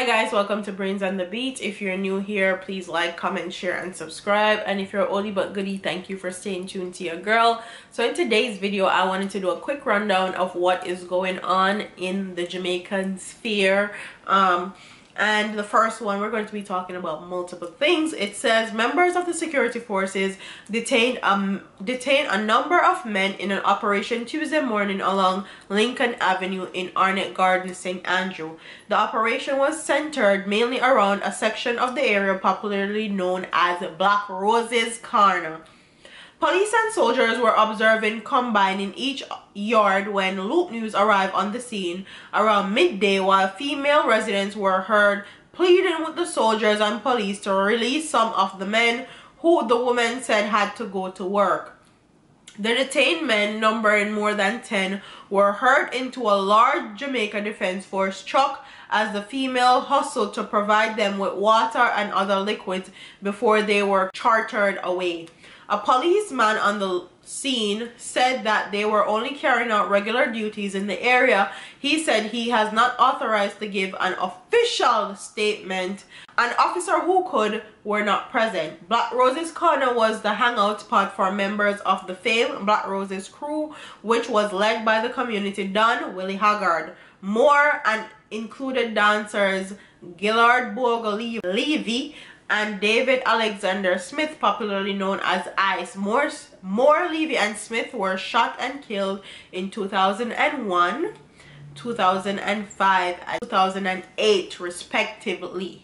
Hi guys, welcome to Brains and the Beat. If you're new here, please like, comment, share, and subscribe. And if you're oldie but goodie, thank you for staying tuned to your girl. So in today's video, I wanted to do a quick rundown of what is going on in the Jamaican sphere. And the first one, we're going to be talking about multiple things. It says members of the security forces detained a number of men in an operation Tuesday morning along Lincoln Avenue in Arnett Garden, St. Andrew. The operation was centered mainly around a section of the area popularly known as Black Roses Corner. Police and soldiers were observing combined in each yard when Loop News arrived on the scene around midday, while female residents were heard pleading with the soldiers and police to release some of the men who the woman said had to go to work. The detained men, numbering more than 10, were herded into a large Jamaica Defense Force truck as the female hustled to provide them with water and other liquids before they were chartered away. A policeman on the scene said that they were only carrying out regular duties in the area. He said he has not authorized to give an official statement. An officer who could were not present. Black Roses Corner was the hangout spot for members of the famed Black Roses crew, which was led by the community Don Willie Haggard. More and included dancers Gillard Bogle Levy and David Alexander Smith, popularly known as Ice. Moore, Levy, and Smith were shot and killed in 2001, 2005, and 2008, respectively.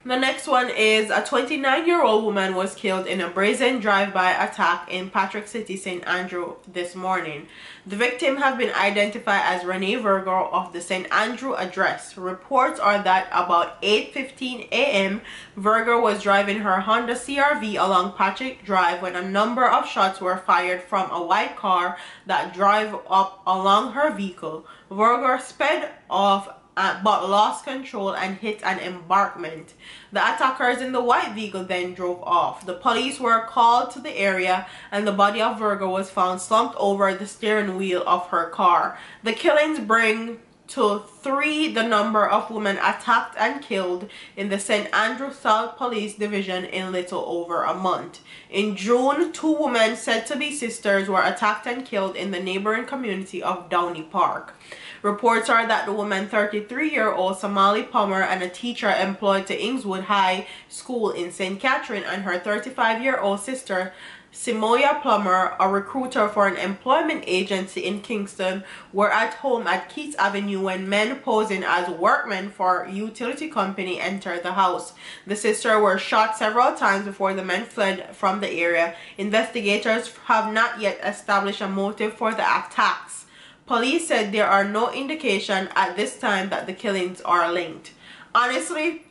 The next one is a 29-year-old woman was killed in a brazen drive-by attack in Patrick City, St. Andrew this morning. The victim have been identified as Renee Virgo of the St. Andrew address. Reports are that about 8:15 a.m. Virgo was driving her Honda CRV along Patrick Drive when a number of shots were fired from a white car that drove up along her vehicle. Virgo sped off but lost control and hit an embankment. The attackers in the white vehicle then drove off. The police were called to the area and the body of Virgo was found slumped over the steering wheel of her car. The killings bring to 3 the number of women attacked and killed in the St. Andrew South Police Division in little over a month. In June, 2 women said to be sisters were attacked and killed in the neighboring community of Downey Park. Reports are that the woman, 33-year-old Somali Palmer, and a teacher employed to Ingswood High School in St. Catherine, and her 35-year-old sister, Simoya Plummer, a recruiter for an employment agency in Kingston, were at home at Keats Avenue when men posing as workmen for a utility company entered the house. The sisters were shot several times before the men fled from the area. Investigators have not yet established a motive for the attacks. Police said there are no indication at this time that the killings are linked. Honestly,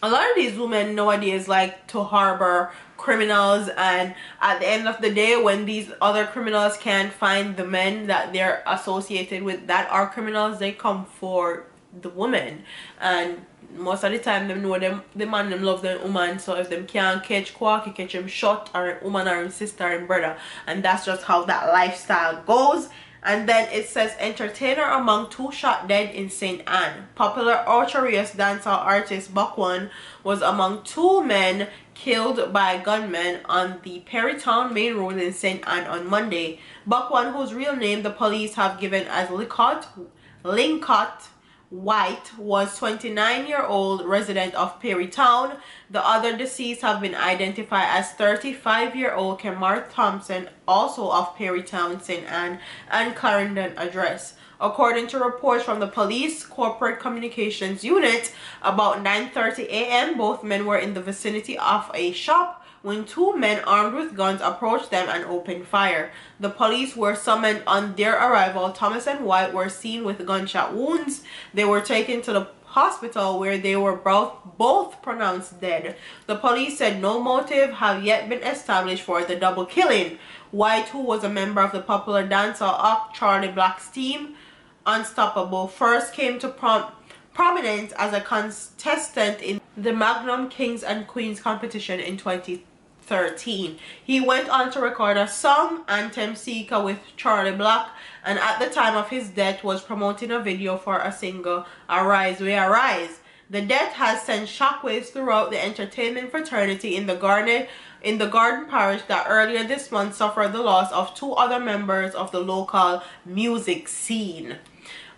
a lot of these women nowadays like to harbor criminals, and at the end of the day, when these other criminals can't find the men that they're associated with that are criminals, they come for the women. And most of the time them know them the man them love them woman, so if them can't catch Quacky, catch him shot, or a woman or a sister and brother, and that's just how that lifestyle goes. And then it says entertainer among 2 shot dead in St. Anne. Popular ultra-race dancehall artist Bakwan was among 2 men killed by gunmen on the Perrytown main road in St. Anne on Monday. Bakwan, whose real name the police have given as Lincott White, was 29-year-old resident of Perrytown. The other deceased have been identified as 35-year-old Kemar Thompson, also of Perrytown, St. Anne, and Clarendon address. According to reports from the police corporate communications unit, about 9:30 a.m. both men were in the vicinity of a shop when 2 men armed with guns approached them and opened fire. The police were summoned on their arrival. Thomas and White were seen with gunshot wounds. They were taken to the hospital where they were both pronounced dead. The police said no motive have yet been established for the double killing. White, who was a member of the popular dancehall act Charlie Black's team Unstoppable, first came to prominence as a contestant in the Magnum Kings and Queens competition in 2013. He went on to record a song, Anthem Seeker, with Charlie Black, and at the time of his death was promoting a video for a single, Arise We Arise. The death has sent shockwaves throughout the entertainment fraternity in the Garden Parish that earlier this month suffered the loss of 2 other members of the local music scene.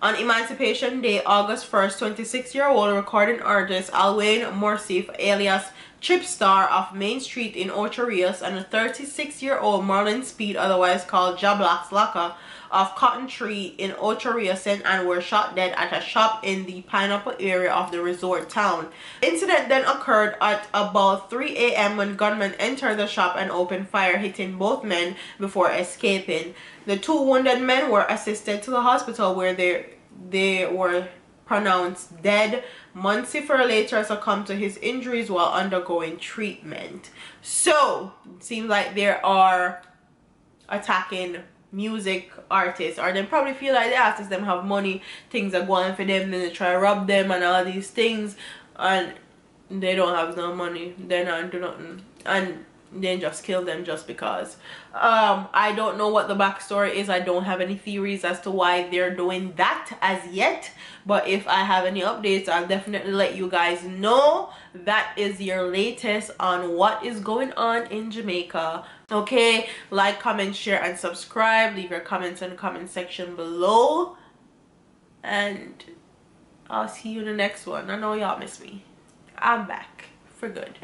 On Emancipation Day, August 1st, 26-year-old recording artist Alwyn Morsif, alias Chipstar of Main Street in Ocho Rios, and a 36-year-old Marlon Speed, otherwise called Jablax Laka, of Cotton Tree in Ocho Rios, St. Anne, were shot dead at a shop in the Pineapple area of the resort town. The incident then occurred at about 3 a.m. when gunmen entered the shop and opened fire, hitting both men before escaping. The 2 wounded men were assisted to the hospital where they were pronounced dead. Monsifer later succumbed to his injuries while undergoing treatment. So, it seems like they are attacking music artists, or they probably feel like the artists them have money, things are going for them, then they try to rob them and all these things, and they don't have no money, they not do nothing, and then just kill them just because. I don't know what the backstory is. I don't have any theories as to why they're doing that as yet, but if I have any updates, I'll definitely let you guys know. That is your latest on what is going on in Jamaica. Okay, like, comment, share, and subscribe. Leave your comments in the comment section below, and I'll see you in the next one. I know y'all miss me. I'm back for good.